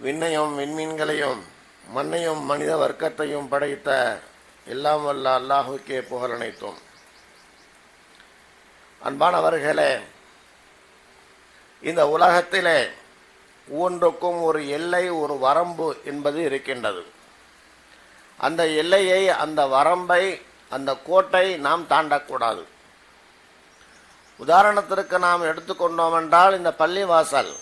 விண்ணையும் விண்மீன்களையும் மண்ணையும் மனித வர்க்கத்தையும் படைத்த எல்லாம் வல்ல அல்லாஹுக்கே புகழனைத்தும். அன்பானவர்களே, இந்த உலகத்திலே ஒவ்வொன்றுக்கும் ஒரு எல்லை, ஒரு வரம்பு என்பது இருக்கின்றது. அந்த எல்லையை, அந்த வரம்பை, அந்த கோட்டை நாம் தாண்டக்கூடாது. உதாரணத்திற்கு நாம் எடுத்துக்கொண்டோம் என்றால், இந்த பள்ளிவாசல்,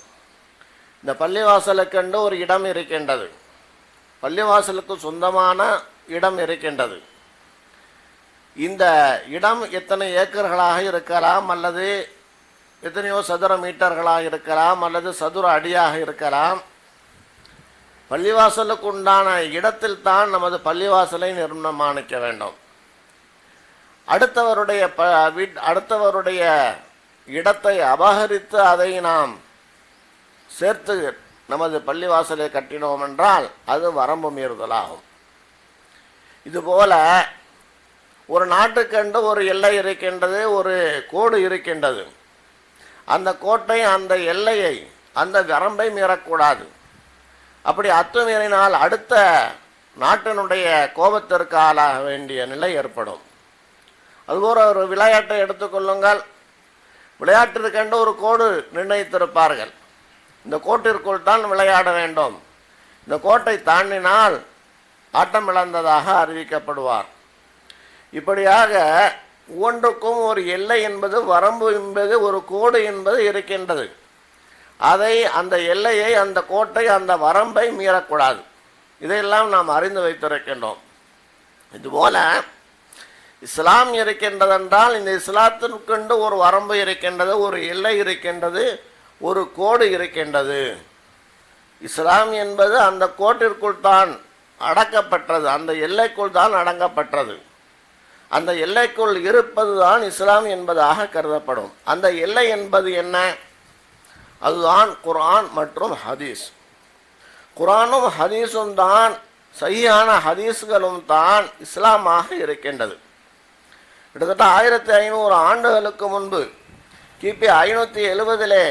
இந்த பள்ளிவாசலுக்கென்று ஒரு இடம் இருக்கின்றது. பள்ளிவாசலுக்கு சொந்தமான இடம் இருக்கின்றது. இந்த இடம் எத்தனை ஏக்கர்களாக இருக்கலாம், அல்லது எத்தனையோ சதுர மீட்டர்களாக இருக்கலாம், அல்லது சதுர அடியாக இருக்கலாம். பள்ளிவாசலுக்கு உண்டான இடத்தில் தான் நமது பள்ளிவாசலை நிர்மாணிக்க வேண்டும். அடுத்தவருடைய இடத்தை அபகரித்து அதை நாம் சேர்த்து நமது பள்ளிவாசலை கட்டினோம் என்றால் அது வரம்பு மீறுதலாகும். இதுபோல ஒரு நாட்டுக்கென்று ஒரு எல்லை இருக்கின்றது, ஒரு கோடு இருக்கின்றது. அந்த கோட்டை, அந்த எல்லையை, அந்த வரம்பை மீறக்கூடாது. அப்படி அத்துமீறினால் அடுத்த நாட்டினுடைய கோபத்திற்கு ஆளாக வேண்டிய நிலை ஏற்படும். அதுபோல ஒரு விளையாட்டை எடுத்துக்கொள்ளுங்கள். விளையாட்டிற்கென்று ஒரு கோடு நிர்ணயித்திருப்பார்கள். இந்த கோட்டிற்குள் தான் விளையாட வேண்டும். இந்த கோட்டை தாண்டினால் ஆட்டம் இழந்ததாக அறிவிக்கப்படுவார். இப்படியாக ஒவ்வொன்றுக்கும் ஒரு எல்லை என்பது, வரம்பு என்பது, ஒரு கோடு என்பது இருக்கின்றது. அதை, அந்த எல்லையை, அந்த கோட்டை, அந்த வரம்பை மீறக்கூடாது. இதையெல்லாம் நாம் அறிந்து வைத்திருக்கின்றோம். இதுபோல இஸ்லாம் இருக்கின்றதென்றால் இந்த இஸ்லாத்திற்கென்று ஒரு வரம்பு இருக்கின்றது, ஒரு எல்லை இருக்கின்றது, ஒரு கோடு இருக்கின்றது. இஸ்லாம் என்பது அந்த கோட்டிற்குள் தான் அடக்கப்பட்டது, அந்த எல்லைக்குள் தான் அடங்கப்பட்டது. அந்த எல்லைக்குள் இருப்பது தான் இஸ்லாம் என்பதாக கருதப்படும். அந்த எல்லை என்பது என்ன? அதுதான் குர்ஆன் மற்றும் ஹதீஸ். குர்ஆனும் ஹதீஸும் தான், சஹீஹான ஹதீஸ்களும் தான் இஸ்லாமாக இருக்கின்றது. கிட்டத்தட்ட 1500 ஆண்டுகளுக்கு முன்பு, கிபி 570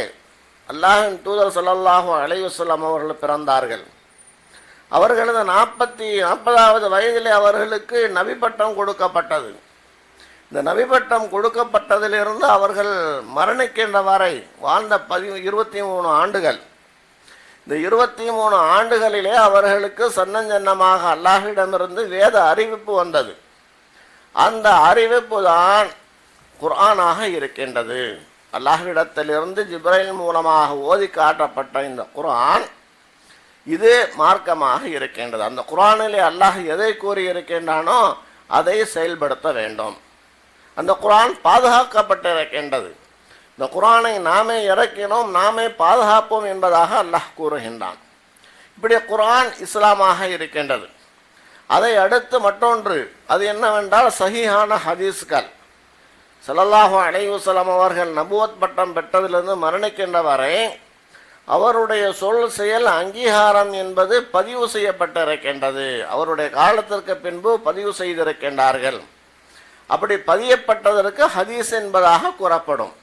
அல்லாஹ்வின் தூதர் ஸல்லல்லாஹு அலைஹி வஸல்லம் அவர்கள் பிறந்தார்கள். அவர்களது 40வது வயதிலே அவர்களுக்கு நபி பட்டம் கொடுக்கப்பட்டது. இந்த நபி பட்டம் கொடுக்கப்பட்டதிலிருந்து அவர்கள் மரணிக்கின்ற வரை வாழ்ந்த 23 ஆண்டுகள். இந்த 23 ஆண்டுகளிலே அவர்களுக்கு சன்னஞ்சன்னமாக அல்லாஹ்விடமிருந்து வேத அறிவிப்பு வந்தது. அந்த அறிவிப்பு தான் குர்ஆனாக இருக்கின்றது. அல்லாஹ்விடத்திலிருந்து ஜிப்ரைல் மூலமாக ஓதி காட்டப்பட்ட இந்த குர்ஆன், இது மார்க்கமாக இருக்கின்றது. அந்த குர்ஆனிலே அல்லாஹ் எதை கூறியிருக்கின்றானோ அதை செயல்படுத்த வேண்டும். அந்த குர்ஆன் பாதுகாக்கப்பட்டிருக்கின்றது. இந்த குர்ஆனை நாமே இறக்கினோம், நாமே பாதுகாப்போம் என்பதாக அல்லாஹ் கூறுகின்றான். இப்படி குர்ஆன் இஸ்லாமாக இருக்கின்றது. அதை அடுத்து மற்றொன்று, அது என்னவென்றால் சஹீஹான ஹதீஸ்கள். ஸல்லல்லாஹு அலைஹி வஸல்லம் அவர்கள் நபுவத் பட்டம் பெற்றதிலிருந்து மரணிக்கின்ற வரை அவருடைய சொல், செயல், அங்கீகாரம் என்பது பதிவு செய்யப்பட்டிருக்கின்றது. அவருடைய காலத்திற்கு பின்பு பதிவு செய்திருக்கின்றார்கள். அப்படி பதியப்பட்டதற்கு ஹதீஸ் என்பதாக கூறப்படும்.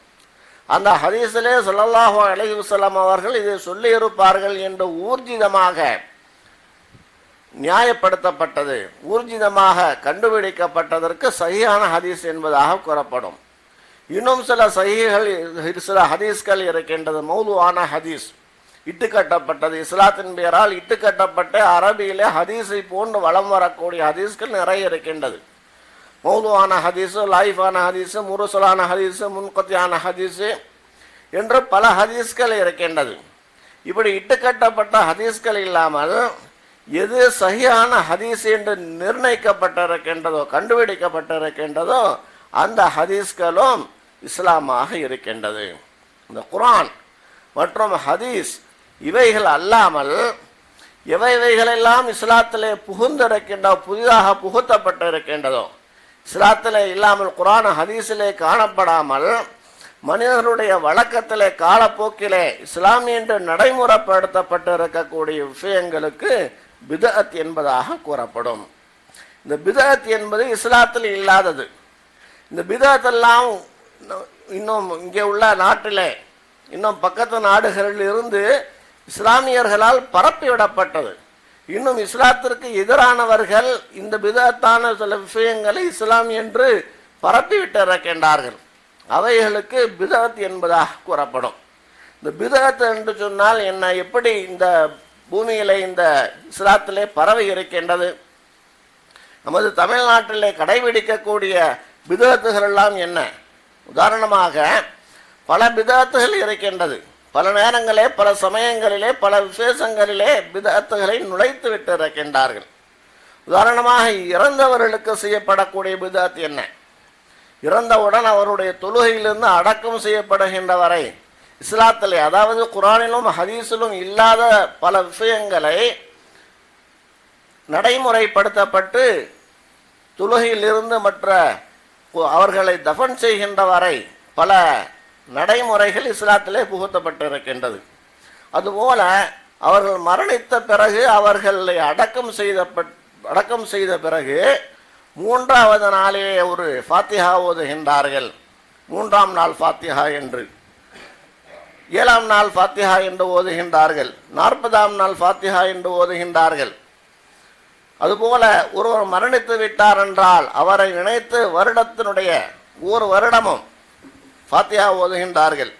அந்த ஹதீஸிலே ஸல்லல்லாஹு அலைஹி வஸல்லம் அவர்கள் இதை சொல்லியிருப்பார்கள் என்று ஊர்ஜிதமாக நியாயப்படுத்தப்பட்டது, ஊர்ஜிதமாக கண்டுபிடிக்கப்பட்டதற்கு சஹீஹான ஹதீஸ் என்பதாக கூறப்படும். இன்னும் சில ஹதீஸ்கள் இருக்கின்றது, மௌதுவான ஹதீஸ், இட்டுக்கட்டப்பட்டது. இஸ்லாத்தின் பெயரால் இட்டுக்கட்டப்பட்ட அரபியிலே ஹதீஸை போன்று வலம் வரக்கூடிய ஹதீஸ்கள் நிறைய இருக்கின்றது. மௌதுவான ஹதீஸு, லைஃபான ஹதீஸு, முருசலான ஹதீஸு, முன்கத்தியான ஹதீஸு என்று பல ஹதீஸ்கள் இருக்கின்றது. இப்படி இட்டுக்கட்டப்பட்ட ஹதீஸ்கள் இல்லாமல் எது சஹீஹான ஹதீஸ் என்று நிர்ணயிக்கப்பட்டிருக்கின்றதோ, கண்டுபிடிக்கப்பட்டிருக்கின்றதோ, அந்த ஹதீஸ்களும் இஸ்லாமாக இருக்கின்றது. இந்த குர்ஆன் மற்றும் ஹதீஸ் இவைகள் அல்லாமல் எவைகளெல்லாம் இஸ்லாத்திலே புகுந்திருக்கின்றோ, புதிதாக புகுத்தப்பட்டிருக்கின்றதோ, இஸ்லாத்திலே இல்லாமல் குர்ஆன் ஹதீஸிலே காணப்படாமல் மனிதர்களுடைய வழக்கத்திலே காலப்போக்கிலே இஸ்லாம் என்று நடைமுறைப்படுத்தப்பட்டிருக்கக்கூடிய விஷயங்களுக்கு பிதஅத் என்பதாக கூறப்படும். இந்த பிதஅத் என்பது இஸ்லாத்தில் இல்லாதது. இந்த பிதஅத்தெல்லாம் இன்னும் இங்கே உள்ள நாட்டிலே, இன்னும் பக்கத்து நாடுகளில் இருந்து இஸ்லாமியர்களால் பரப்பிவிடப்பட்டது. இன்னும் இஸ்லாத்திற்கு எதிரானவர்கள் இந்த பிதஅத்தான சில விஷயங்களை இஸ்லாம் என்று பரப்பிவிட்டு இருக்கின்றார்கள். அவைகளுக்கு பிதஅத் என்பதாக கூறப்படும். இந்த பிதஅத் என்று சொன்னால் என்ன, எப்படி இந்த பூமியிலே இந்த இஸ்லாத்திலே பரவி இருக்கின்றது, நமது தமிழ்நாட்டிலே கடைபிடிக்கக்கூடிய பிதஅத்துகள் எல்லாம் என்ன? உதாரணமாக பல பிதஅத்துகள் இருக்கின்றது. பல நேரங்களே பல சமயங்களிலே பல விசேஷங்களிலே பிதஅத்துகளை நுழைத்து விட்டு இருக்கின்றார்கள். உதாரணமாக இறந்தவர்களுக்கு செய்யப்படக்கூடிய பிதஅத் என்ன? இறந்தவுடன் அவருடைய தொழுகையிலிருந்து அடக்கம் செய்யப்படுகின்ற வரை இஸ்லாத்திலே, அதாவது குர்ஆனிலும் ஹதீஸிலும் இல்லாத பல விஷயங்களை நடைமுறைப்படுத்தப்பட்டு தொழுகையிலிருந்து மற்ற அவர்களை தஃபன் செய்கின்ற வரை பல நடைமுறைகள் இஸ்லாத்திலே புகுத்தப்பட்டிருக்கின்றது. அதுபோல அவர்கள் மரணித்த பிறகு அவர்களை அடக்கம் செய்த பிறகு 3வது நாளிலே ஒரு ஃபாத்திஹா ஓதுகின்றார்கள். 3ஆம் நாள் ஃபாத்திஹா என்று, 7ஆம் நாள் ஃபாத்திஹா என்று ஓதுகின்றார்கள், 40ஆம் நாள் ஃபாத்திஹா என்று ஓதுகின்றார்கள். அதுபோல ஒருவர் மரணித்து விட்டார் என்றால் அவரை நினைத்து வருடத்தினுடைய ஒரு வருடமும் ஃபாத்திஹா ஓதுகின்றார்கள்,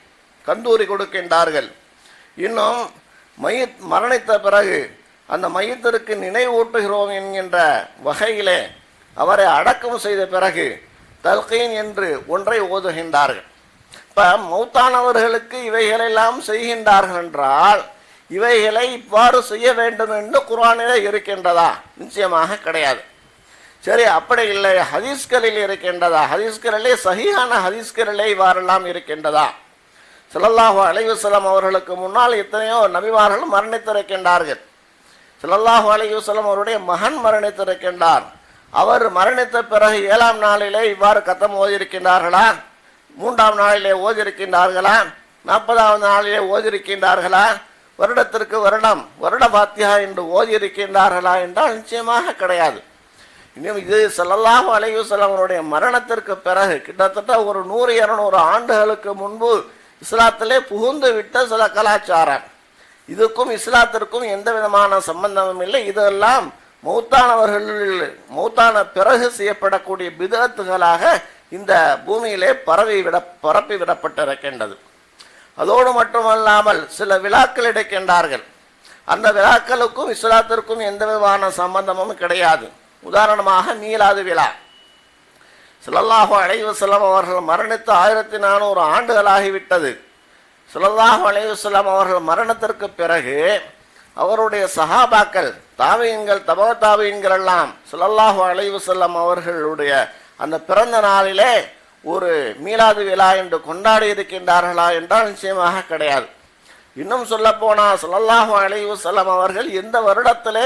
கந்தூரி கொடுக்கின்றார்கள். இன்னும் மரணித்த பிறகு அந்த மையத்திற்கு நினைவூட்டுகிறோம் என்கின்ற வகையிலே அவரை அடக்கம் செய்த பிறகு தல்கீன் என்று ஒன்றை ஓதுகின்றார்கள். இப்போ மௌத்தானவர்களுக்கு இவைகளெல்லாம் செய்கின்றார்கள் என்றால் இவைகளை இவ்வாறு செய்ய வேண்டும் என்று குர்ஆனிலே இருக்கின்றதா? நிச்சயமாக கிடையாது. சரி, அப்படி இல்லை, ஹதீஸ்களில் இருக்கின்றதா? ஹதீஸ்களிலே சஹீஹான ஹதீஸ்களிலே இவ்வாறெல்லாம் இருக்கின்றதா? ஸல்லல்லாஹு அலைஹி வஸல்லம் அவர்களுக்கு முன்னால் எத்தனையோ நபிமார்கள் மரணித்திருக்கின்றார்கள். ஸல்லல்லாஹு அலைஹி வஸல்லம் அவருடைய மகன் மரணித்திருக்கின்றார். அவர் மரணித்த பிறகு 7ஆம் நாளிலே இவ்வாறு கத்தம் ஓதியிருக்கின்றார்களா? 3ஆம் நாளிலே ஓதியிருக்கின்றார்களா? 40வது நாளிலே ஓதியிருக்கின்றார்களா? வருடத்திற்கு வருட ஃபாத்திஹா என்று ஓதியிருக்கின்றார்களா என்றால் நிச்சயமாக கிடையாது. இன்னும் இது ஸல்லல்லாஹு அலைஹி வஸல்லம் அவருடைய மரணத்திற்கு பிறகு கிட்டத்தட்ட ஒரு 100-200 ஆண்டுகளுக்கு முன்பு இஸ்லாத்திலே புகுந்து விட்ட சில கலாச்சாரம். இதுக்கும் இஸ்லாத்திற்கும் எந்த விதமான சம்பந்தமும் இல்லை. இதெல்லாம் மௌத்தான பிறகு செய்யப்படக்கூடிய பிதஅத்துகளாக இந்த பூமியிலே பரப்பி விடப்பட்டிருக்கின்றது. அதோடு மட்டுமல்லாமல் சில விழாக்கள் எடுக்கின்றார்கள். அந்த விழாக்களுக்கும் இஸ்லாத்திற்கும் எந்த விதமான சம்பந்தமும் கிடையாது. உதாரணமாக மீலாது விழா. ஸல்லல்லாஹு அலைஹி வஸல்லம் அவர்கள் மரணித்து 1400 ஆண்டுகளாகிவிட்டது. ஸல்லல்லாஹு அலைஹி வஸல்லம் அவர்கள் மரணத்திற்கு பிறகு அவருடைய சஹாபாக்கள், தாபீன்கள், தபா தாபீன்கள் எல்லாம் ஸல்லல்லாஹு அலைஹி வஸல்லம் அவர்களுடைய அந்த பிறந்த நாளிலே ஒரு மீலாது விழா என்று கொண்டாடி இருக்கின்றார்களா என்றால் நிச்சயமாக கிடையாது. இன்னும் சொல்ல போனால் ஸல்லல்லாஹு அலைஹி வஸல்லம் அவர்கள் எந்த வருடத்திலே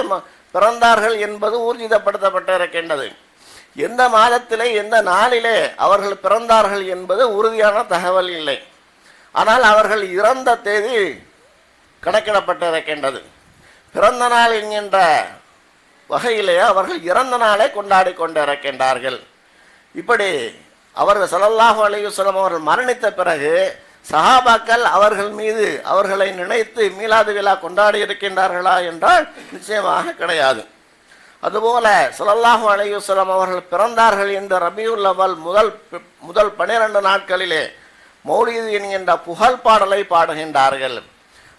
பிறந்தார்கள் என்பது ஊர்ஜிதப்படுத்தப்பட்டிருக்கின்றது. எந்த மாதத்திலே எந்த நாளிலே அவர்கள் பிறந்தார்கள் என்பது உறுதியான தகவல் இல்லை. ஆனால் அவர்கள் இறந்த தேதி கணக்கிடப்பட்டிருக்கின்றது. பிறந்த நாள் என்கின்ற வகையிலே அவர்கள் இறந்த நாளை கொண்டாடி கொண்டிருக்கின்றார்கள். இப்படி அவர்கள் ஸல்லல்லாஹு அலைஹி வஸல்லம் அவர்கள் மரணித்த பிறகு சஹாபாக்கள் அவர்கள் மீது அவர்களை நினைத்து மீலாது விழா கொண்டாடி இருக்கின்றார்களா என்றால் நிச்சயமாக கிடையாது. அதுபோல ஸல்லல்லாஹு அலைஹி வஸல்லம் அவர்கள் பிறந்தார்கள் என்ற ரபியுல் அவ்வல் முதல் 12 நாட்களிலே மௌலிது என்கின்ற புகழ் பாடலை பாடுகின்றார்கள்.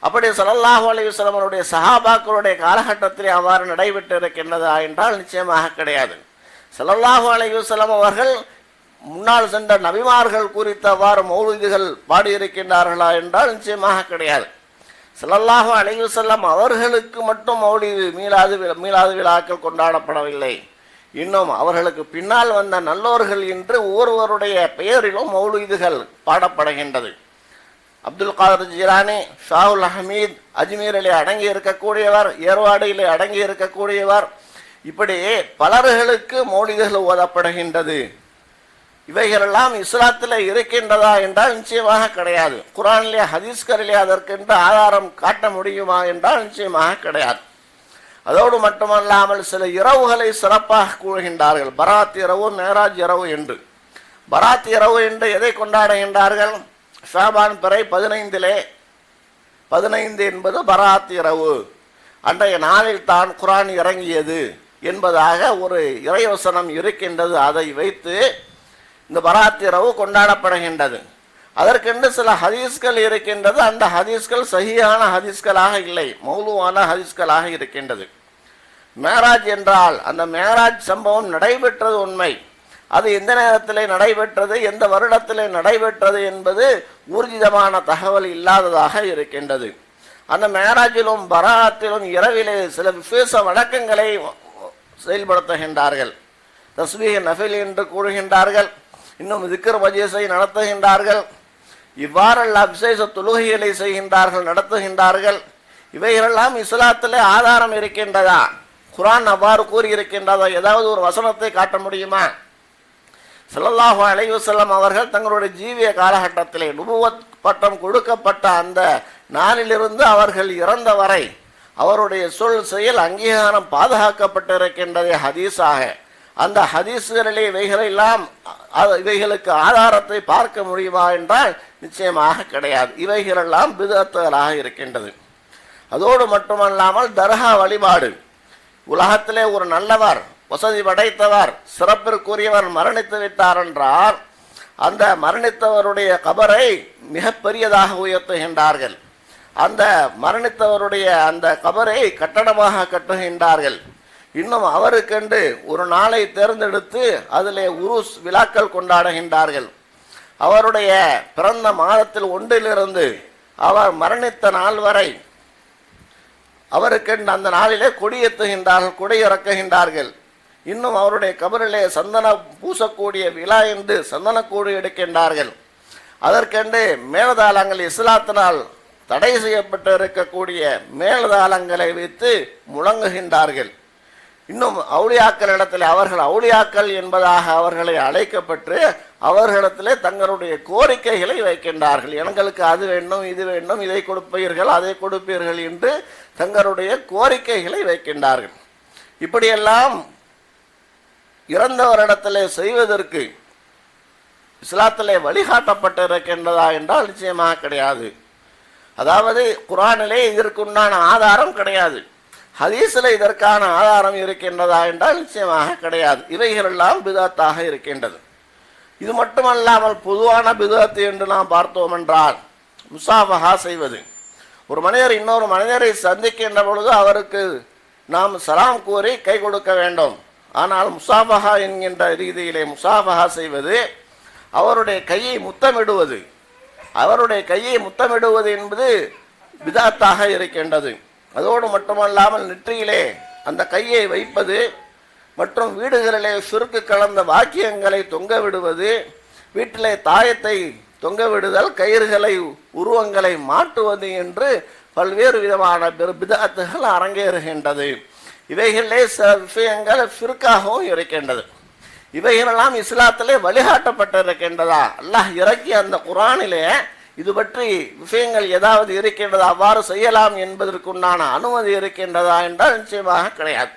அப்படி ஸல்லல்லாஹு அலைஹி வஸல்லம் அவருடைய சஹாபாக்களுடைய காலகட்டத்திலே அவ்வாறு நடைபெற்று இருக்கின்றதா என்றால் நிச்சயமாக கிடையாது. ஸல்லல்லாஹு அலைஹி வஸல்லம் அவர்கள் முன்னால் சென்ற நபிமார்கள் குறித்த அவ்வாறு மௌலிதுகள் பாடியிருக்கின்றார்களா என்றால் நிச்சயமாக கிடையாது. ஸல்லல்லாஹு அலைஹி வஸல்லம் அவர்களுக்கு மட்டும் மௌலிது மீலாது விழாக்கள் கொண்டாடப்படவில்லை. இன்னும் அவர்களுக்கு பின்னால் வந்த நல்லோர்கள் என்று ஒவ்வொருவருடைய பெயரிலும் மௌலிதுகள் பாடப்படுகின்றது. அப்துல் காதர் ஜிலானி, ஷாஹுல் அஹமீத் அஜ்மீரிலே அடங்கி இருக்கக்கூடியவர், ஏர்வாடியிலே அடங்கி இருக்கக்கூடியவர், இப்படி பலர்களுக்கு மௌலிதுகள் ஓதப்படுகின்றது. இவைகளெல்லாம் இஸ்லாத்தில் இருக்கின்றதா என்றால் நிச்சயமாக கிடையாது. குர்ஆனிலே ஹதீஸ்களிலே அதற்கென்று ஆதாரம் காட்ட முடியுமா என்றால் நிச்சயமாக கிடையாது. அதோடு மட்டுமல்லாமல் சில இரவுகளை சிறப்பாக கூறுகின்றார்கள். பராத் இரவு, மேராஜ் இரவு என்று. பராத் இரவு என்று எதை கொண்டாடுகின்றார்கள்? ஷாபான் பிறை 15 15 என்பது பராத் இரவு, அன்றைய நாளில் தான் குர்ஆன் இறங்கியது என்பதாக ஒரு இறைவசனம் இருக்கின்றது. அதை வைத்து இந்த பராத் இரவு கொண்டாடப்படுகின்றது. அதற்கென்று சில ஹதீஸ்கள் இருக்கின்றது. அந்த ஹதீஸ்கள் சஹீஹான ஹதீஸ்களாக இல்லை, மௌலூவான ஹதீஸ்களாக இருக்கின்றது. மேராஜ் என்றால் அந்த மேராஜ் சம்பவம் நடைபெற்றது உண்மை. அது எந்த நேரத்திலே நடைபெற்றது, எந்த வருடத்திலே நடைபெற்றது என்பது ஊர்ஜிதமான தகவல் இல்லாததாக இருக்கின்றது. அந்த மேராஜிலும் பராத்திலும் இரவிலே சில விசேஷ வணக்கங்களை செயல்படுத்துகின்றார்கள். தஸ்பீஹ் நஃபில் என்று கூறுகின்றார்கள், இன்னும் திக்ர் மஜ்லிஸை நடத்துகின்றார்கள். இவ்வாறெல்லாம் விசேஷ தொழுகைகளை செய்கின்றார்கள், நடத்துகின்றார்கள். இவைகளெல்லாம் இஸ்லாத்திலே ஆதாரம் இருக்கின்றதா? குர்ஆன் அவ்வாறு கூறியிருக்கின்றதா? ஏதாவது ஒரு வசனத்தை காட்ட முடியுமா? ஸல்லல்லாஹு அலைஹி வஸல்லம் அவர்கள் தங்களுடைய ஜீவிய காலகட்டத்திலே நுபுவத் பட்டம் கொடுக்கப்பட்ட அந்த நாளிலிருந்து அவர்கள் இறந்த வரை அவருடைய சொல் செயல் அங்கீகாரம் பாதுகாக்கப்பட்டிருக்கின்றது ஹதீஸாக. அந்த ஹதீஸ்களிலே இவைகளுக்கு ஆதாரத்தை பார்க்க முடியுமா என்றால் நிச்சயமாக கிடையாது. இவைகளெல்லாம் பிதஅத்துகளாக இருக்கின்றது. அதோடு மட்டுமல்லாமல் தர்கா வழிபாடு, உலகத்திலே ஒரு நல்லவர், வசதி படைத்தவர், சிறப்பிற்குரியவர் மரணித்து விட்டார் என்றால் அந்த மரணித்தவருடைய கபரை மிகப்பெரியதாக உயர்த்துகின்றார்கள். அந்த மரணித்தவருடைய அந்த கபரை கட்டடமாக கட்டுகின்றார்கள். இன்னும் அவருக்கென்று ஒரு நாளை தேர்ந்தெடுத்து அதிலே உருஸ் விழாக்கள் கொண்டாடுகின்றார்கள். அவருடைய பிறந்த மாதத்தில் ஒன்றிலிருந்து அவர் மரணித்த நாள் வரை அவருக்கென்று அந்த நாளிலே கொடியேற்றுகின்றார்கள், கொடியிறக்குகின்றார்கள். இன்னும் அவருடைய கபரிலே சந்தன பூசக்கூடிய விழா என்று சந்தனக்கூடு எடுக்கின்றார்கள். அதற்கென்று மேலதாளங்கள் இஸ்லாத்தினால் தடை செய்யப்பட்டு இருக்கக்கூடிய மேலதாளங்களை வைத்து முழங்குகின்றார்கள். இன்னும் அவுலியாக்களிடத்தில் அவர்கள் அவுலியாக்கள் என்பதாக அவர்களை அழைக்கப்பட்டு அவர்களிடத்திலே தங்களுடைய கோரிக்கைகளை வைக்கின்றார்கள். எங்களுக்கு அது வேண்டும், இது வேண்டும், இதை கொடுப்பீர்கள், அதை கொடுப்பீர்கள் என்று தங்களுடைய கோரிக்கைகளை வைக்கின்றார்கள். இப்படியெல்லாம் இறந்தவரிடத்திலே செய்வதற்கு இஸ்லாத்திலே வழிகாட்டப்பட்டிருக்கின்றதா என்றால் நிச்சயமாக கிடையாது. அதாவது குர்ஆனிலே இதற்குண்டான ஆதாரம் கிடையாது. ஹதீஸில் இதற்கான ஆதாரம் இருக்கின்றதா என்றால் நிச்சயமாக கிடையாது. இவைகளெல்லாம் பிதஅத்தாக இருக்கின்றது. இது மட்டுமல்லாமல் பொதுவான பிதஅத் என்று நாம் பார்த்தோம் என்றால் முசாஃபஹா செய்வது. ஒரு மனிதர் இன்னொரு மனிதரை சந்திக்கின்ற பொழுது அவருக்கு நாம் சலாம் கூறி கை கொடுக்க வேண்டும். ஆனால் முசாஃபஹா என்கின்ற ரீதியிலே முசாஃபஹா செய்வது, அவருடைய கையை முத்தமிடுவது, அவருடைய கையை முத்தமிடுவது என்பது பிதஅத்தாக இருக்கின்றது. அதோடு மட்டுமல்லாமல் நெற்றியிலே அந்த கையை வைப்பது மற்றும் வீடுகளிலே சுருக்கு கலந்த வாக்கியங்களை தொங்க விடுவது, வீட்டிலே தாயத்தை தொங்க விடுதல், கயிறுகளை உருவங்களை மாட்டுவது என்று பல்வேறு விதமான பிதஅத்துகள் அரங்கேறுகின்றது. இவைகளிலே சில விஷயங்கள் ஃபிர்காகவும் இருக்கின்றது. இவைகளெல்லாம் இஸ்லாத்திலே வழிகாட்டப்பட்டிருக்கின்றதா? அல்லாஹ் இறக்கிய அந்த குர்ஆனிலே இது பற்றி விஷயங்கள் ஏதாவது இருக்கின்றதா, அவ்வாறு செய்யலாம் என்பதற்குண்டான அனுமதி இருக்கின்றதா என்றால் நிச்சயமாக கிடையாது.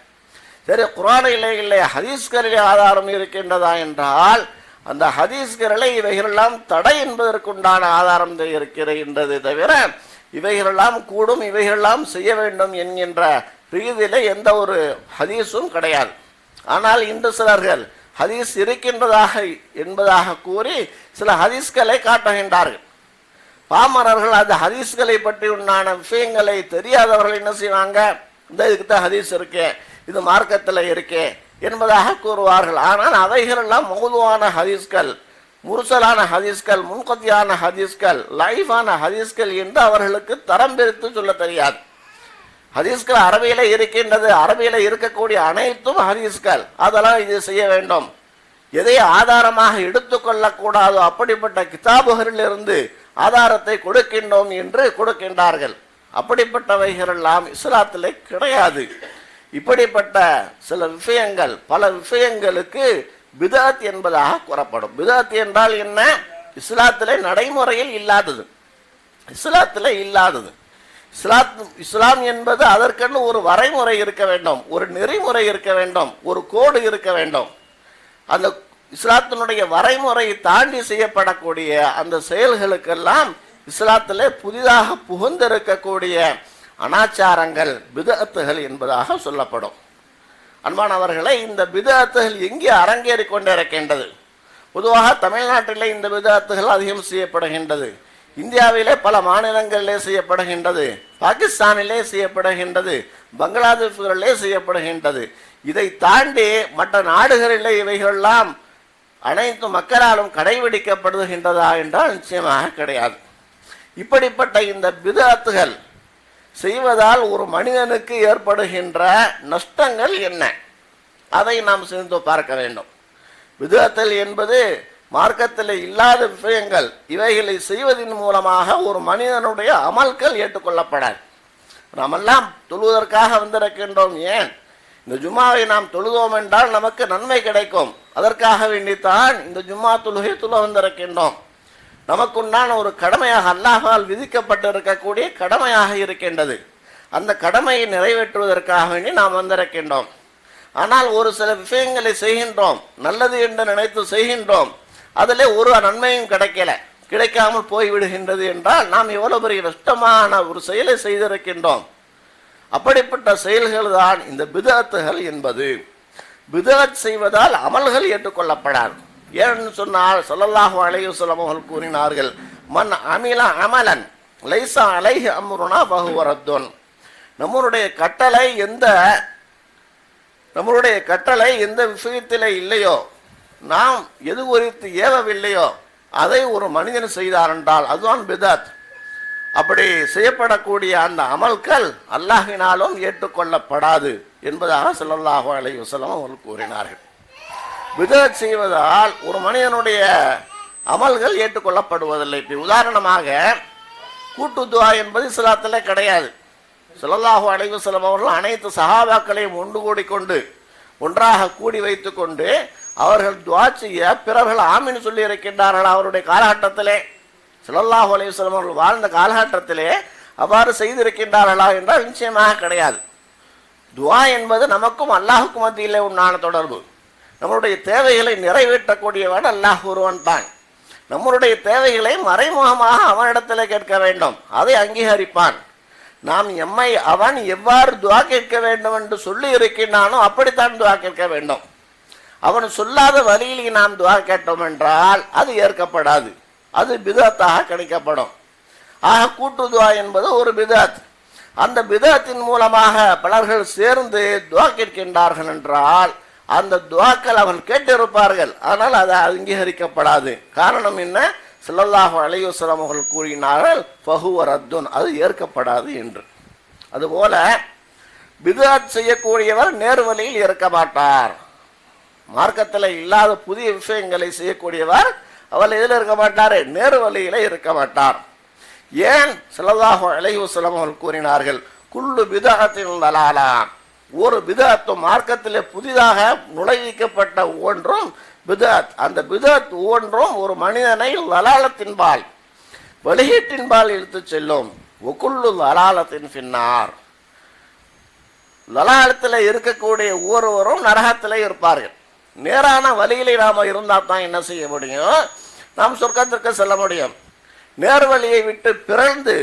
சரி, குர்ஆனிலே இல்லை, ஹதீஸ்களிலே ஆதாரம் இருக்கின்றதா என்றால் அந்த ஹதீஸ்களிலே இவைகளெல்லாம் தடை என்பதற்குண்டான ஆதாரம் இருக்கின்றது தவிர இவைகளெல்லாம் கூடும், இவைகளெல்லாம் செய்ய வேண்டும் என்கின்ற ரீதியிலே எந்த ஒரு ஹதீஸும் கிடையாது. ஆனால் இன்று சிலர்கள் ஹதீஸ் இருக்கின்றதாக என்பதாக கூறி சில ஹதீஸ்களை காட்டுகின்றார்கள். பாமரர்கள் அந்த ஹதீஸ்களை பற்றி உண்டான விஷயங்களை தெரியாதவர்கள் என்ன செய்வாங்க, இந்த இதுக்கு தான் ஹதீஸ் இருக்கே, இது மார்க்கத்தில் இருக்கே என்பதாக கூறுவார்கள். ஆனால் அவைகளெல்லாம் மௌதுவான ஹதீஸ்கள், முர்சலான ஹதீஸ்கள், முன்கத்தியான ஹதீஸ்கள், லைஃபான ஹதீஸ்கள் என்று அவர்களுக்கு தரம் பிரித்து சொல்ல தெரியாது. ஹதீஸ்கள் அரபியில இருக்கின்றது, அரபியில இருக்கக்கூடிய அனைத்தும் ஹதீஸ்கள், அதெல்லாம் இது செய்ய வேண்டும், எதை ஆதாரமாக எடுத்துக்கொள்ளக்கூடாதோ அப்படிப்பட்ட கிதாபுகளிலிருந்து ஆதாரத்தை கொடுக்கின்றோம் என்று கொடுக்கின்றார்கள். அப்படிப்பட்டவைகள் எல்லாம் இஸ்லாத்திலே கிடையாது. இப்படிப்பட்ட சில விஷயங்கள், பல விஷயங்களுக்கு பிதஅத் என்பதாக கூறப்படும். பிதஅத் என்றால் என்ன? இஸ்லாத்திலே நடைமுறையில் இல்லாதது, இஸ்லாத்திலே இல்லாதது. இஸ்லாம் என்பது அதற்கென்று ஒரு வரைமுறை இருக்க வேண்டும், ஒரு நெறிமுறை இருக்க வேண்டும், ஒரு கோடு இருக்க வேண்டும். அந்த இஸ்லாத்தினுடைய வரைமுறை தாண்டி செய்யப்படக்கூடிய அந்த செயல்களுக்கெல்லாம் இஸ்லாத்திலே புதிதாக புகுந்திருக்கக்கூடிய அனாச்சாரங்கள் பிதஅத்துகள் என்பதாக சொல்லப்படும். அன்பானவர்களை, இந்த பிதஅத்துகள் எங்கே அரங்கேறி கொண்டிருக்கின்றது? பொதுவாக தமிழ்நாட்டிலே இந்த பிதஅத்துகள் அதிகம் செய்யப்படுகின்றது. இந்தியாவிலே பல மாநிலங்களிலே செய்யப்படுகின்றது, பாகிஸ்தானிலே செய்யப்படுகின்றது, பங்களாதேஷிலே செய்யப்படுகின்றது. இதை தாண்டி மற்ற நாடுகளிலே இவைகளெல்லாம் அனைத்து மக்களாலும் கடைபிடிக்கப்படுகின்றதா என்றால் நிச்சயமாக கிடையாது. இப்படிப்பட்ட இந்த பிதஅத்துகள் செய்வதால் ஒரு மனிதனுக்கு ஏற்படுகின்ற நஷ்டங்கள் என்ன, அதை நாம் சிந்தித்து பார்க்க வேண்டும். பிதஅத்துல் என்பது மார்க்கத்தில் இல்லாத விஷயங்கள். இவைகளை செய்வதன் மூலமாக ஒரு மனிதனுடைய அமல்கள் ஏற்றுக்கொள்ளப்படாது. நாமெல்லாம் தொழுவதற்காக வந்திருக்கின்றோம். ஏன்? இந்த ஜும்மாவை நாம் தொழுதோம் என்றால் நமக்கு நன்மை கிடைக்கும். அதற்காக வேண்டித்தான் இந்த ஜும்மா தொழுகை தொழ வந்திருக்கின்றோம். நமக்குண்டான ஒரு கடமையாக, அல்லாஹால் விதிக்கப்பட்டிருக்கக்கூடிய கடமையாக இருக்கின்றது. அந்த கடமையை நிறைவேற்றுவதற்காக வேண்டி நாம் வந்திருக்கின்றோம். ஆனால் ஒரு சில விஷயங்களை செய்கின்றோம், நல்லது என்று நினைத்து செய்கின்றோம், அதில் ஒரு நன்மையும் கிடைக்காமல் போய்விடுகின்றது என்றால் நாம் எவ்வளவு பெரிய நஷ்டமான ஒரு செயலை செய்திருக்கின்றோம். அப்படிப்பட்ட செயல்கள் தான் இந்த பிதஅத்துகள் என்பது. பிதஅத் செய்வதால் அமல்கள் ஏற்றுக்கொள்ளப்படாது. ஏன்னு சொன்னால் ஸல்லல்லாஹு அலைஹி வஸல்லம் அவர்கள் கூறினார்கள், மன் அமில அமலன் லைஸா அலைஹி அம்ருனா ஃபஹுவ ரத்துன். நம்முடைய கட்டளை எந்த விஷயத்திலே இல்லையோ, நாம் எது குறித்து ஏவவில்லையோ அதை ஒரு மனிதன் செய்தார் என்றால் அதுதான் பிதஅத். அப்படி செய்யப்படக்கூடிய அந்த அமல்கள் அல்லாஹ்வினாலும் ஏற்றுக்கொள்ளப்படாது என்பதாக ஸல்லல்லாஹு அலைஹி வஸல்லம் அவர்கள் கூறினார்கள். பிதஅத் செய்வதால் ஒரு மனிதனுடைய அமல்கள் ஏற்றுக்கொள்ளப்படுவதில்லை. இப்போ உதாரணமாக கூட்டு துஆ என்பது இஸ்லாத்தில் கிடையாது. ஸல்லல்லாஹு அலைஹி வஸல்லம் அவர்கள் அனைத்து சஹாபாக்களையும் ஒன்று கூடிக்கொண்டு ஒன்றாக கூடி வைத்து கொண்டு அவர்கள் துஆ செய்ய பிறர்கள் ஆமீன் சொல்லி இருக்கின்றார்கள். அவருடைய காலகட்டத்திலே, ஸல்லல்லாஹு அலைஹி வஸல்லம் அவர்கள் வாழ்ந்த காலகட்டத்திலே அவ்வாறு செய்திருக்கின்றார்களா என்றால் நிச்சயமாக கிடையாது. துஆ என்பது நமக்கும் அல்லாஹுக்கும் மத்தியிலே உண்டான தொடர்பு. நம்மளுடைய தேவைகளை நிறைவேற்றக்கூடியவன் அல்லாஹ் ஒருவன் தான். நம்மளுடைய தேவைகளை மறைமுகமாக அவனிடத்தில் கேட்க வேண்டும், அதை அங்கீகரிப்பான். நாம் எம்மை அவன் எவ்வாறு துஆ கேட்க வேண்டும் என்று சொல்லி இருக்கின்றானோ அப்படித்தான் துஆ கேட்க வேண்டும். அவன் சொல்லாத வழியில் நாம் துஆ கேட்டோம் என்றால் அது ஏற்கப்படாது, அது பிதஅத்தாக கணிக்கப்படும். ஆக கூட்டு துஆ என்பது ஒரு பிதஅத். அந்த பிதஅத்தின் மூலமாக பலர்கள் சேர்ந்து துஆ கேட்கின்றார்கள் என்றால் அந்த துஆக்கள் அவர்கள் கேட்டிருப்பார்கள், ஆனால் அது அங்கீகரிக்கப்படாது. காரணம் என்ன? ஸல்லல்லாஹு அலைஹி வஸல்லம் அவர்கள் கூறினார்கள், ஃபஹுவ ரத்துன், அது ஏற்கப்படாது என்று. அதுபோல பிதஅத் செய்யக்கூடியவர் நேர்வழியில் இருக்க மாட்டார். மார்க்கத்தில் இல்லாத புதிய விஷயங்களை செய்யக்கூடியவர் அவர் எதில் இருக்க மாட்டார்? நேர்வழியில இருக்க மாட்டார். ஏன்? ஸல்லல்லாஹு அலைஹி வஸல்லம் அவர்கள் கூறினார்கள், குல்லு பிதஅத்தின் தலாலா, ஒரு பிதஅத்தும் மார்க்கத்திலே புதிதாக நுழைவிக்கப்பட்ட ஒன்றும் பிதஅத். அந்த பிதஅத் ஒவ்வொன்றும் ஒரு மனிதனை லலாலத்தின்பால், வழிகேட்டின்பால் இழுத்து செல்லும். ஒக்குள்ளு லலாலத்தின் பின்னார், லலாலத்தில் இருக்கக்கூடிய ஒவ்வொருவரும் நரகத்திலே இருப்பார்கள். நேரான வழியிலே நாம் இருந்தால் தான் என்ன செய்ய முடியும்? நாம் சொர்க்கத்திற்கு செல்ல முடியும். நேர்வழியை விட்டு பிறந்து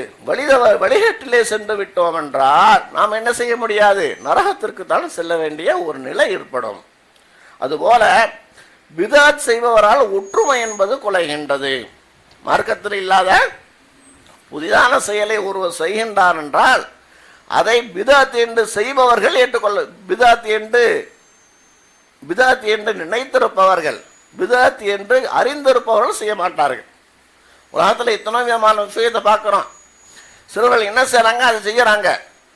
வழிகேட்டிலே சென்று விட்டோம் என்றால் நாம் என்ன செய்ய முடியாது? நரகத்திற்கு தான் செல்ல வேண்டிய ஒரு நிலை ஏற்படும். அதுபோல பிதஅத் செய்பவரால் ஒற்றுமை என்பது குலைகின்றது. மார்க்கத்தில் இல்லாத புதிதான செயலை ஒருவர் செய்கின்றார் என்றால் அதை பிதஅத் என்று செய்பவர்கள் ஏற்றுக்கொள்ள, பிதஅத் என்று நினைத்திருப்பவர்கள், பிதஅத் என்று அறிந்திருப்பவர்கள் செய்ய மாட்டார்கள். உலகத்தில் இத்தனை விதமான விஷயத்தை பார்க்குறோம். சிலர்கள் என்ன செய்கிறாங்க? அதை செய்கிறாங்க.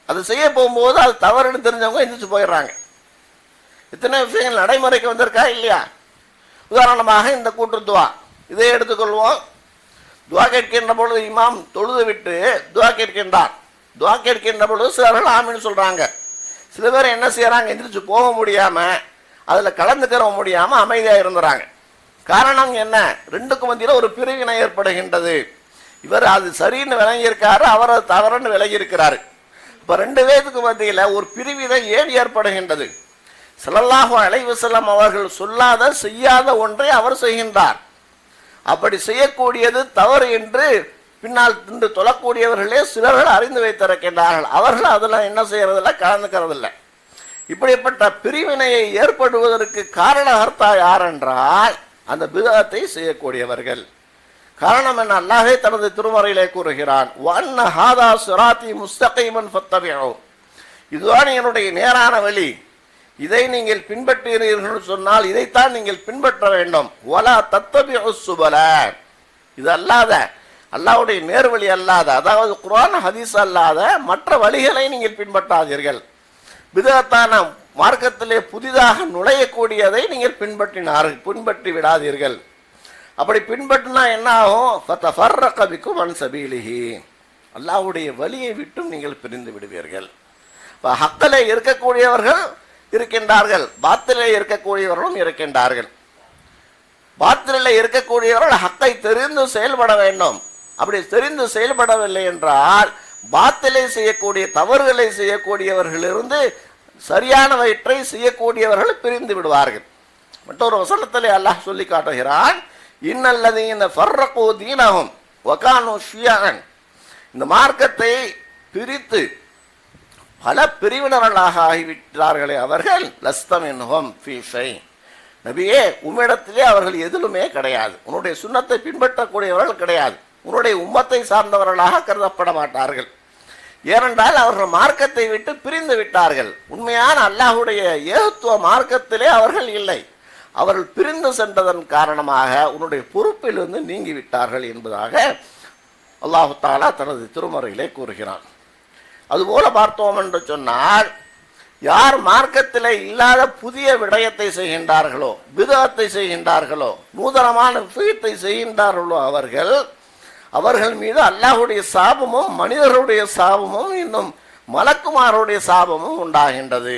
அது செய்ய போகும்போது அது தவறுன்னு தெரிஞ்சவங்க எந்திரிச்சு போயிடுறாங்க. இத்தனை விஷயங்கள் நடைமுறைக்கு வந்திருக்கா இல்லையா? உதாரணமாக இந்த கூட்டு துஆ, இதை எடுத்துக்கொள்வோம். துஆ கேட்கின்ற பொழுது இமாம் தொழுது விட்டு துஆ கேட்கின்றார். துஆ கேட்கின்ற பொழுது சிலர்கள் ஆமீன் சொல்கிறாங்க. சில பேர் என்ன செய்கிறாங்க? எந்திரிச்சு போக முடியாமல், அதில் கலந்துக்கிற முடியாமல் அமைதியாக இருந்துறாங்க. காரணம் என்ன? ரெண்டுக்கும் மத்தியில் ஒரு பிரிவினை ஏற்படுகின்றது. இவர் அது சரின்னு விளங்கியிருக்காரு, அவர் அது தவறுன்னு விலகி இருக்கிறாரு. இப்போ ரெண்டு பேருக்கு மத்தியில் ஒரு பிரிவினை ஏன் ஏற்படுகின்றது? ஸல்லல்லாஹு அலைஹி வஸல்லம் அவர்கள் சொல்லாத செய்யாத ஒன்றை அவர் செய்கின்றார். அப்படி செய்யக்கூடியது தவறு என்று பின்னால் நின்று தொழக்கூடியவர்களே சிலர்கள் அறிந்து வைத்திருக்கின்றார்கள். அவர்கள் அதெல்லாம் என்ன செய்யறதில்ல, கலந்துக்கிறதில்லை. இப்படிப்பட்ட பிரிவினையை ஏற்படுவதற்கு காரணகர்த்தா யார் என்றால் அந்த பிதஅத்தை செய்யக்கூடியவர்கள். காரணம் என்ன? அல்லாஹ்வே தனது திருமறையிலே கூறுகிறான், வஅன்ன ஹாதா சிராத்தி முஸ்தகீமன் ஃபத்தபிஉ, இதுதான் என்னுடைய நேரான வழி, இதை நீங்கள் பின்பற்றுகிறீர்கள் சொன்னால் இதைத்தான் நீங்கள் பின்பற்ற வேண்டும். வலா தத்தபிஉ சுபல, இது அல்லாத, அல்லாஹ்வுடைய நேர்வழி அல்லாத, அதாவது குர்ஆன் ஹதீஸ் அல்லாத மற்ற வழிகளை நீங்கள் பின்பற்றாதீர்கள். பிதஅத்தான மார்க்கத்திலே புதிதாக நுழையக்கூடியதை நீங்கள் பின்பற்றி விடாதீர்கள். அப்படி பின்பற்றினா என்ன ஆகும்? ஃபதஃபர்ரக பிக்கும் அன் சபீலிஹி, அல்லாஹ்வுடைய வழியை விட்டும் நீங்கள் பிரிந்து விடுவீர்கள். ஹக்கிலே இருக்கக்கூடியவர்கள் இருக்கின்றார்கள், பாத்திலே இருக்கக்கூடியவர்களும் இருக்கின்றார்கள். பாத்திலே இருக்கக்கூடியவர்கள் ஹக்கை தெரிந்து செயல்பட வேண்டும். அப்படி தெரிந்து செயல்படவில்லை என்றால் பாத்திலை செய்யக்கூடிய, தவறுகளை செய்யக்கூடியவர்களிலிருந்து சரியானவற்றை செய்யக்கூடியவர்கள் பிரிந்து விடுவார்கள். மற்றொரு வசனத்திலே அல்லாஹ் சொல்லி காட்டுகிறான், இன்னல்லதீன ஃபர்ரகு தீனஹும் வகானு ஷியஅன், இந்த மார்க்கத்தை பிரித்து பல பிரிவினர்களாக ஆகிவிட்டார்களே அவர்கள், லஸ்த மின்ஹும் ஃபீ ஷை, நபியே உம்மிடத்திலே அவர்கள் எதிலுமே கிடையாது, உன்னுடைய சுன்னத்தை பின்பற்றக்கூடியவர்கள் கிடையாது, உன்னுடைய உம்மத்தை சார்ந்தவர்களாக கருதப்பட மாட்டார்கள். ஏனென்றால் அவர்கள் மார்க்கத்தை விட்டு பிரிந்து விட்டார்கள். உண்மையான அல்லாஹ்வுடைய ஏகத்துவ மார்க்கத்திலே அவர்கள் இல்லை. அவர்கள் பிரிந்து சென்றதன் காரணமாக உன்னுடைய பொறுப்பிலிருந்து நீங்கி விட்டார்கள் என்பதாக அல்லாஹு தஆலா தனது திருமறையிலே கூறுகிறான். அதுபோல பார்த்தோம் என்று சொன்னால், யார் மார்க்கத்திலே இல்லாத புதிய விடயத்தை செய்கின்றார்களோ, பிதஅத்தை செய்கின்றார்களோ, நூதனமான விஷயத்தை செய்கின்றார்களோ அவர்கள் மீது அல்லாஹ்வுடைய சாபமும் மனிதர்களுடைய சாபமும் இன்னும் மலக்குமாருடைய சாபமும் உண்டாகின்றது.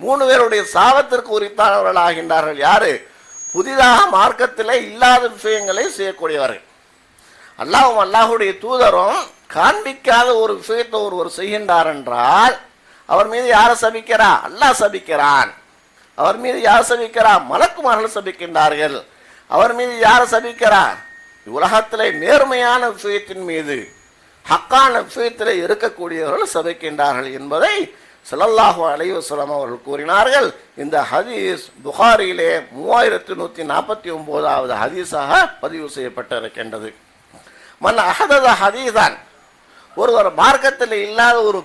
3 பேருடைய சாபத்திற்கு உரித்தானவர்கள் ஆகின்றார்கள். யாரு? புதிதாக மார்க்கத்திலே இல்லாத விஷயங்களை செய்யக்கூடியவர்கள். அல்லாஹ்வும் அல்லாஹ்வுடைய தூதரும் காண்பிக்காத ஒரு விஷயத்தை ஒருவர் செய்கின்றார் என்றால் அவர் மீது யாரை சபிக்கிறார்? அல்லாஹ் சபிக்கிறான். அவர் மீது யார் சபிக்கிறார்? மலக்குமார்கள் சபிக்கின்றார்கள். அவர் மீது யாரை சபிக்கிறார்? உலகத்திலே நேர்மையான விஷயத்தின் மீது, ஹக்கான விஷயத்திலே இருக்கக்கூடியவர்கள் சபிக்கின்றார்கள் என்பதை ஸல்லல்லாஹு அலைஹி வஸல்லம் அவர்கள் கூறினார்கள். இந்த ஹதீஸ் புகாரியிலே 3149வது ஹதீஸாக பதிவு செய்யப்பட்டிருக்கின்றது. மன் அஹதத ஹதீஸான், ஒருவர் மார்க்கத்தில் இல்லாத ஒரு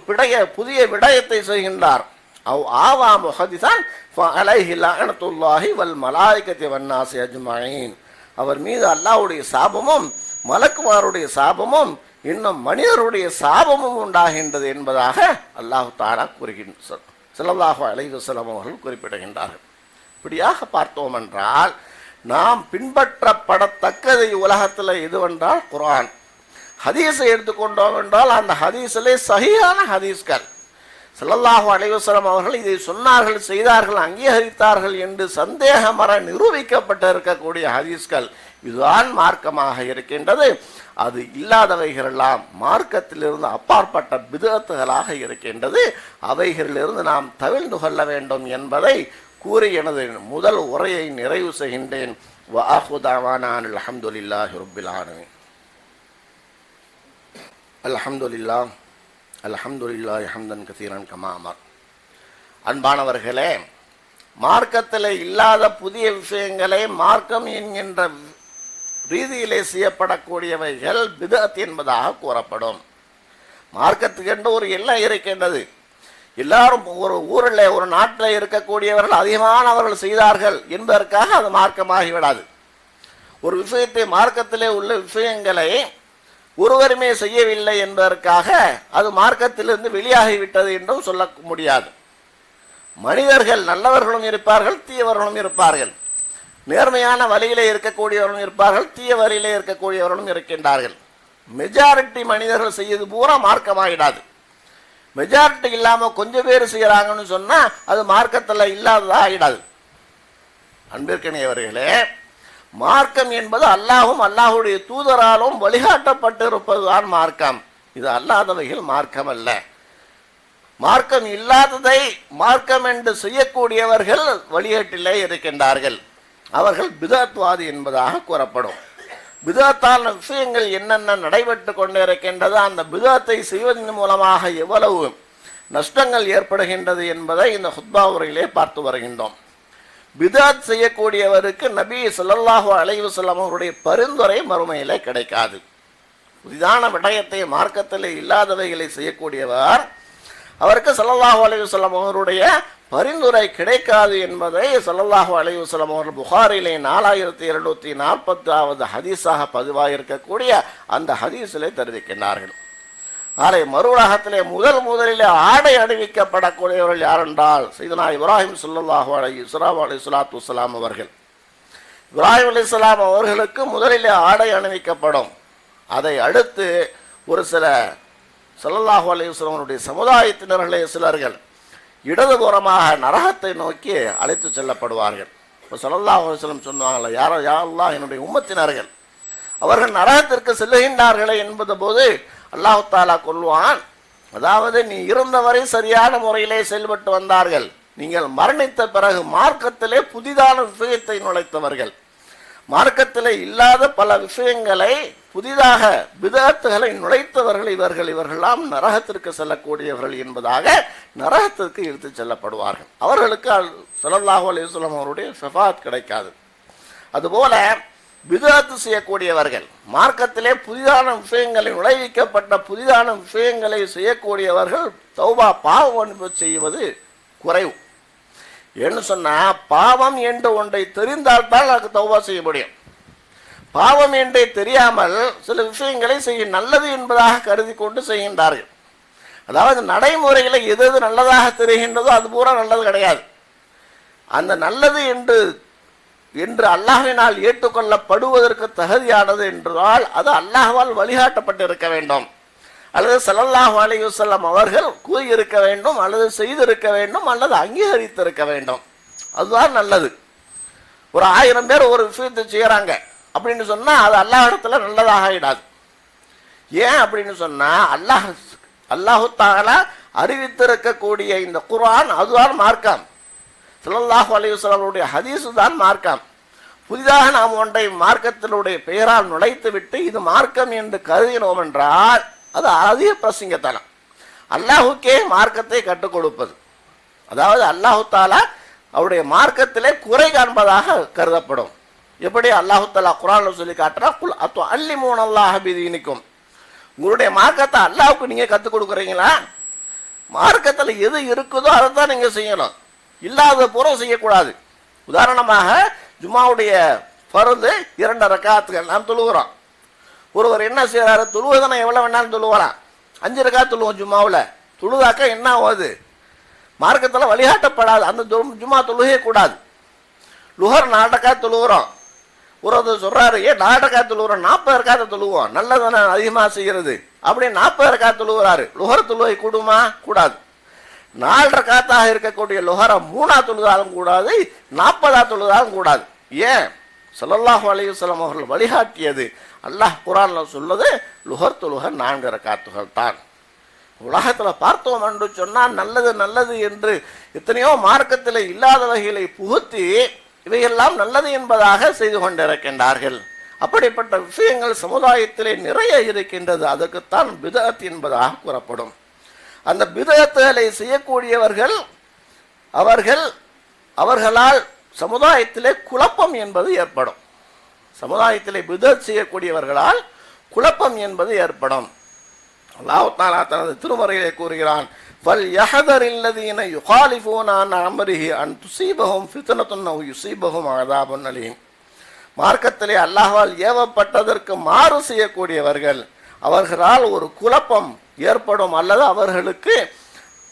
புதிய விடயத்தை செய்கின்றார், அவ் ஆவா முஹதிஸான் ஃபஅலைஹி லஅனத்துல்லாஹி வல் மலாயிகத்தி வன்னாஸி அஜ்மஈன், அவர் மீது அல்லாஹ்வுடைய சாபமும் மலக்குமாருடைய சாபமும் இன்னும் மனிதருடைய சாபமும் உண்டாகின்றது என்பதாக அல்லாஹ் தஆலா கூறுகின்றார். ஸல்லல்லாஹு அலைஹி வஸல்லம் அவர்கள் குறிப்பிடுகின்றார்கள். இப்படியாக பார்த்தோம் என்றால் நாம் பின்பற்றப்படத்தக்கது உலகத்தில் எதுவென்றால் குர்ஆன். ஹதீஸை எடுத்துக்கொண்டோம் என்றால் அந்த ஹதீஸிலே சஹீஹான ஹதீஸ்கள், ஸல்லல்லாஹு அலைஹி வஸல்லம் அவர்கள் இதை சொன்னார்கள், செய்தார்கள், அங்கீகரித்தார்கள் என்று சந்தேகமற நிரூபிக்கப்பட்டு இருக்கக்கூடிய ஹதீஸ்கள், இதுதான் மார்க்கமாக இருக்கின்றது. அது இல்லாதவைகளெல்லாம் மார்க்கத்திலிருந்து அப்பாற்பட்ட பிதஅத்துகளாக இருக்கின்றது. அவைகளிலிருந்து நாம் தவிர்ந்து கொள்ள வேண்டும் என்பதை கூறி எனது முதல் உரையை நிறைவு செய்கின்றேன். வஆஹிரு தஅவானா அனில் ஹம்துலில்லாஹி ரப்பில் ஆலமீன். அல்ஹம்துலில்லாஹ் அல்ஹம்துலில்லாஹி ஹம்தன் கஸீரன் கமா அமர். அன்பானவர்களே, மார்க்கத்தில் இல்லாத புதிய விஷயங்களை மார்க்கம் என்கின்ற ரீதியிலே செய்யப்படக்கூடியவைகள் பிதஅத் என்பதாக கூறப்படும். மார்க்கத்துக்கென்று ஒரு எல்லை இருக்கின்றது. எல்லாரும் ஒரு ஊரில் ஒரு நாட்டில் இருக்கக்கூடியவர்கள் அதிகமானவர்கள் செய்தார்கள் என்பதற்காக அது மார்க்கமாகிவிடாது. ஒரு விஷயத்தை, மார்க்கத்திலே உள்ள விஷயங்களை ஒருவருமே செய்யவில்லை என்பதற்காக அது மார்க்கத்திலிருந்து வெளியாகிவிட்டது என்றும் சொல்ல முடியாது. மனிதர்கள் நல்லவர்களும் இருப்பார்கள், தீயவர்களும் இருப்பார்கள். நேர்மையான வழியிலே இருக்கக்கூடியவர்களும் இருப்பார்கள், தீய வழியிலே இருக்கக்கூடியவர்களும் இருக்கின்றார்கள். மெஜாரிட்டி மனிதர்கள் செய்யறது பூரா மார்க்கமாகிடாது. மெஜாரிட்டி இல்லாமல் கொஞ்சம் பேர் செய்கிறாங்கன்னு சொன்னால் அது மார்க்கத்தில் இல்லாததாக ஆகிடாது. அன்பிற்கினியவர்களே, மார்க்கம் என்பது அல்லாஹும் அல்லாஹுடைய தூதராலும் வழிகாட்டப்பட்டிருப்பதுதான் மார்க்கம். இது அல்லாதவைகள் மார்க்கம் அல்ல. மார்க்கம் இல்லாததை மார்க்கம் என்று செய்யக்கூடியவர்கள் வழிகாட்டிலே இருக்கின்றார்கள். அவர்கள் பிதஅத்வாதி என்பதாக கூறப்படும். பிதத்தான விஷயங்கள் என்னென்ன நடைபெற்று கொண்டு இருக்கின்றது, அந்த பிதத்தை செய்வதன் மூலமாக எவ்வளவு நஷ்டங்கள் ஏற்படுகின்றது என்பதை இந்த ஹுத்பா உரையிலே பார்த்து வருகின்றோம். பிதத் செய்யக்கூடியவருக்கு நபி ஸல்லல்லாஹு அலைஹி வஸல்லம் அவருடைய பரிந்துரை மறுமையிலே கிடைக்காது. புதிதான விடயத்தை மார்க்கத்திலே இல்லாதவைகளை செய்யக்கூடியவர், அவருக்கு ஸல்லல்லாஹு அலைஹி வஸல்லம் அவருடைய பரிந்துரை கிடைக்காது என்பதை ஸல்லல்லாஹு அலைஹி வஸல்லம் அவர்கள் புகாரிலே 4240வது ஹதீஸாக பதிவாயிருக்கக்கூடிய அந்த ஹதீஸிலே தெரிவிக்கின்றார்கள். நாளை மறுவுலகத்திலே முதலிலே ஆடை அணிவிக்கப்படக்கூடியவர்கள் யாரென்றால் சையதுனா இப்ராஹிம் ஸல்லல்லாஹு அலைஹிஸ்ஸலாத்து வஸ்ஸலாம் அவர்கள். இப்ராஹிம் அலைஹிஸ்ஸலாம் அவர்களுக்கு முதலிலே ஆடை அணிவிக்கப்படும். அதை அடுத்து ஒரு சில ஸல்லல்லாஹு அலைஹி வஸல்லம் அவருடைய சமுதாயத்தினர்களே சிலர்கள் இடதுபுறமாக நரகத்தை நோக்கி அழைத்து செல்லப்படுவார்கள். இப்போ ஸல்லல்லாஹு அலைஹி வஸல்லம் சொன்னாங்களே, யாரோ யா அல்லாஹ் என்னுடைய உம்மத்தினர்கள் அவர்கள் நரகத்திற்கு செல்லுகின்றார்களே என்பது போது அல்லாஹ் தஆலா கொள்வான், அதாவது நீ இருந்தவரை சரியான முறையிலே செயல்பட்டு வந்தார்கள், நீங்கள் மரணித்த பிறகு மார்க்கத்திலே புதிதான விஷயத்தை நுழைத்தவர்கள், மார்க்கத்திலே இல்லாத பல விஷயங்களை புதிதாக பிதஅத்துகளை நுழைத்தவர்கள் இவர்களெல்லாம் நரகத்திற்கு செல்லக்கூடியவர்கள் என்பதாக நரகத்திற்கு இழுத்துச் செல்லப்படுவார்கள். அவர்களுக்கு ஸல்லல்லாஹு அலைஹி வஸல்லம் அவருடைய ஷஃபாஅத் கிடைக்காது. அதுபோல பிதஅத்து செய்யக்கூடியவர்கள், மார்க்கத்திலே புதிதான விஷயங்களை நுழைவிக்கப்பட்ட புதிதான விஷயங்களை செய்யக்கூடியவர்கள் தௌபா பாவம் செய்வது குறைவு. என்று சொன்னா பாவம் என்று ஒன்றை தெரிந்தால்தான் அதுக்கு தௌபா செய்ய முடியும். பாவம் என்றே தெரியாமல் சில விஷயங்களை செய்ய நல்லது என்பதாக கருதி கொண்டு செய்கின்றார்கள். அதாவது நடைமுறையில் எது எது நல்லதாக தெரிகின்றதோ அது பூரா நல்லது கிடையாது. அந்த நல்லது என்று அல்லாஹ்வினால் ஏற்றுக்கொள்ளப்படுவதற்கு தகுதியானது என்றால் அது அல்லாஹ்வால் வழிகாட்டப்பட்டிருக்க வேண்டும், அல்லது ஸல்லல்லாஹு அலைஹி வஸல்லம் அவர்கள் கூறியிருக்க வேண்டும், அல்லது செய்திருக்க வேண்டும், அல்லது அங்கீகரித்திருக்க வேண்டும். அதுதான் நல்லது. ஒரு 1000 பேர் ஒரு விஷயத்தை செய்யறாங்க அப்படின்னு சொன்னா அது அல்லாஹ் இடத்துல நல்லதாக ஆயிடாது. ஏன் அப்படின்னு சொன்னா அல்லாஹு தஆலா அறிவித்திருக்கக்கூடிய இந்த குர்ஆன் அதுதான் மார்க்கம், ஸல்லல்லாஹு அலைஹி வஸல்லம் அவருடைய ஹதீஸ் தான் மார்க்கம். புதிதாக நாம் ஒன்றை மார்க்கத்தினுடைய பெயரால் நுழைத்து விட்டு இது மார்க்கம் என்று கருதினோம் என்றால் அது அதிக பிரசங்கத்தனம். அல்லாஹுக்கே மார்க்கத்தை கற்றுக் கொடுப்பது, அதாவது அல்லாஹு தஆலா அவருடைய மார்க்கத்திலே குறை காண்பதாக கருதப்படும். எப்படி அல்லாஹு தஆலா குர்ஆன்ல சொல்லி காட்டுறா, குல் அத்துஅல்லிமூனல்லாஹ பிதீனிக்கும், உங்களுடைய மார்க்கத்தை அல்லாஹ்வுக்கு நீங்க கற்றுக் கொடுக்குறீங்களா? மார்க்கத்தில் எது இருக்குதோ அதை தான் நீங்க செய்யணும், இல்லாத பூரா செய்யக்கூடாது. உதாரணமாக ஜும்மாவுடைய ஃபர்து 2 ரக்காத்துகள் நாம் தொழுகிறோம். ஒருவர் என்ன செய்யறாரு, தொழுவதனை எவ்வளவு வேணாலும் தொழுவலாம், 5 ரக்காத் தொழுவோம் ஜும்மாவில். தொழுதாக்க என்ன ஆகுது, மார்க்கத்தில் வழிகாட்டப்படாது, அந்த ஜும்மா தொழுகவே கூடாது. லுஹர் 4 ரக்காத் தொழுகிறோம், ஒருவர் சொல்றாரு ஏன் 4 ரக்காத் தொழுகிறோம், 40 ரக்காத் தொழுவோம், நல்லதானே அதிகமாக செய்கிறது அப்படி 40 ரக்காத் தொழுகிறாரு. லுஹர் தொழுகை கூடுமா? கூடாது. 4 ரக்காத்தாக இருக்கக்கூடிய லுஹரை 3ஆ தொழுதாலும் கூடாது, 40ஆ தொழுதாலும் கூடாது. ஏன்? ஸல்லல்லாஹு அலைஹி வஸல்லம் அவர்கள் வழிகாட்டியது, அல்லாஹ் குர்ஆன்ல சொல்லுது லுஹர் தொழுக 4 ரக்காத்துகள் தான். உலகத்தில் பார்த்தோம் என்று சொன்னால் நல்லது நல்லது என்று எத்தனையோ மார்க்கத்தில் இல்லாத வகைகளை புகுத்தி இவையெல்லாம் நல்லது என்பதாக செய்து கொண்டிருக்கின்றார்கள். அப்படிப்பட்ட விஷயங்கள் சமுதாயத்திலே நிறைய இருக்கின்றது. அதுக்குத்தான் பிதஅத் என்பதாக கூறப்படும். அந்த பிதஅத்துகளை செய்யக்கூடியவர்கள் அவர்களால் சமுதாயத்திலே குழப்பம் என்பது ஏற்படும். சமுதாயத்திலே பிதஅத் செய்யக்கூடியவர்களால் குழப்பம் என்பது ஏற்படும். அல்லாஹ் தஆலா தனது திருமறையிலே கூறுகிறான், ஃபல் யஹதரில்லதீன யுகாலிஃபூன அன் அம்ரிஹி அன் துஸீபஹும் ஃபித்னத்துன் அவ் யுஸீபஹும் அஸாபுன் அலீம். மார்க்கத்திலே அல்லாஹ்வால் ஏவப்பட்டதற்கு மாறு செய்யக்கூடியவர்கள், அவர்களால் ஒரு குழப்பம் ஏற்படும் அல்லது அவர்களுக்கு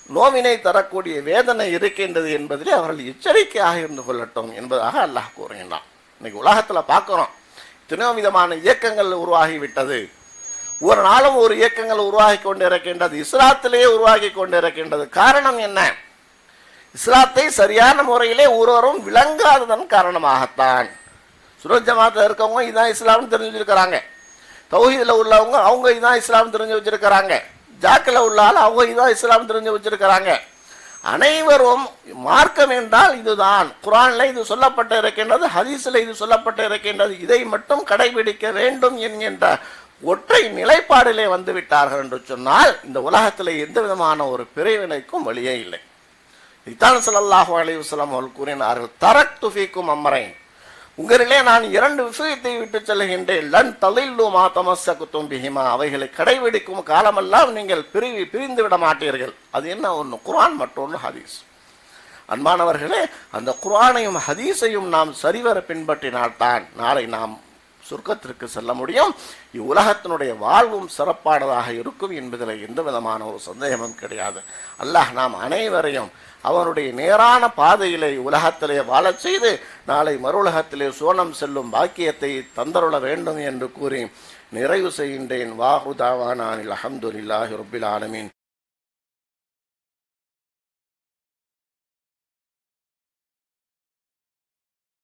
நோவினை தரக்கூடிய வேதனை இருக்கின்றது என்பதிலே அவர்கள் எச்சரிக்கையாக இருந்து கொள்ளட்டும் என்பதாக அல்லாஹ் கூறுகின்றான். இன்னைக்கு உலகத்தில் பார்க்குறோம், எத்தனையோ விதமான இயக்கங்கள் உருவாகிவிட்டது. ஒரு நாளும் ஒரு இயக்கங்கள் உருவாகி கொண்டிருக்கின்றது, இஸ்லாத்திலேயே உருவாகி கொண்டிருக்கின்றது. காரணம் என்ன? இஸ்லாத்தை சரியான முறையிலே ஒருவரும் விளங்காததன் காரணமாகத்தான். சுன்னத் ஜமாத்தில் இருக்கவங்க இதான் இஸ்லாம்னு தெரிஞ்சு வச்சிருக்கிறாங்க, தௌஹீதில் உள்ளவங்க அவங்க இதான் இஸ்லாம் தெரிஞ்சு வச்சிருக்கிறாங்க, ஜாக்கில் உள்ள ஆள் அவங்க இதான் இஸ்லாம் தெரிஞ்சு வச்சிருக்கிறாங்க. அனைவரும் மார்க்கம் என்றால் இதுதான், குர்ஆனில் இது சொல்லப்பட்டு இருக்கின்றது, ஹதீஸில் இது சொல்லப்பட்டு இருக்கின்றது, இதை மட்டும் கடைபிடிக்க வேண்டும் என்கின்ற ஒற்றை நிலைப்பாடிலே வந்து விட்டார்கள் என்று சொன்னால் இந்த உலகத்தில் எந்த விதமான ஒரு பிரிவினைக்கும் வழியே இல்லை. இதான் ஸல்லல்லாஹு அலைஹி வஸல்லம் அவர்கள் கூறினார்கள், தரக்து ஃபீக்கும் அம்ரைன், உங்களிலே நான் 2 விஷயத்தை விட்டு செல்கின்றேன், லன் தலில்லு மா தமஸ்ஸக்தும் பிஹிமா, அவைகளை கடைபிடிக்கும் காலமெல்லாம் நீங்கள் பிரிந்து விட மாட்டீர்கள். அது என்ன? ஒன்று குர்ஆன், மற்றொன்று ஹதீஸ். அன்பானவர்களே, அந்த குர்ஆனையும் ஹதீஸையும் நாம் சரிவர பின்பற்றினால்தான் நாளை நாம் சொர்க்கத்திற்கு செல்ல முடியும். இவ்வுலகத்தினுடைய வாழ்வும் சிறப்பானதாக இருக்கும் என்பதில் எந்த விதமான ஒரு சந்தேகமும் கிடையாது. அல்லாஹ் நாம் அனைவரையும் அவனுடைய நேரான பாதையிலே உலகத்திலே வாழச் செய்து நாளை மறுவுலகத்திலே சோனம் செல்லும் பாக்கியத்தை தந்தருள வேண்டும் என்று கூறி நிறைவு செய்கின்றேன். வாஹு தாவானா அல்ஹம்துலில்லாஹி ரப்பில் ஆலமீன்.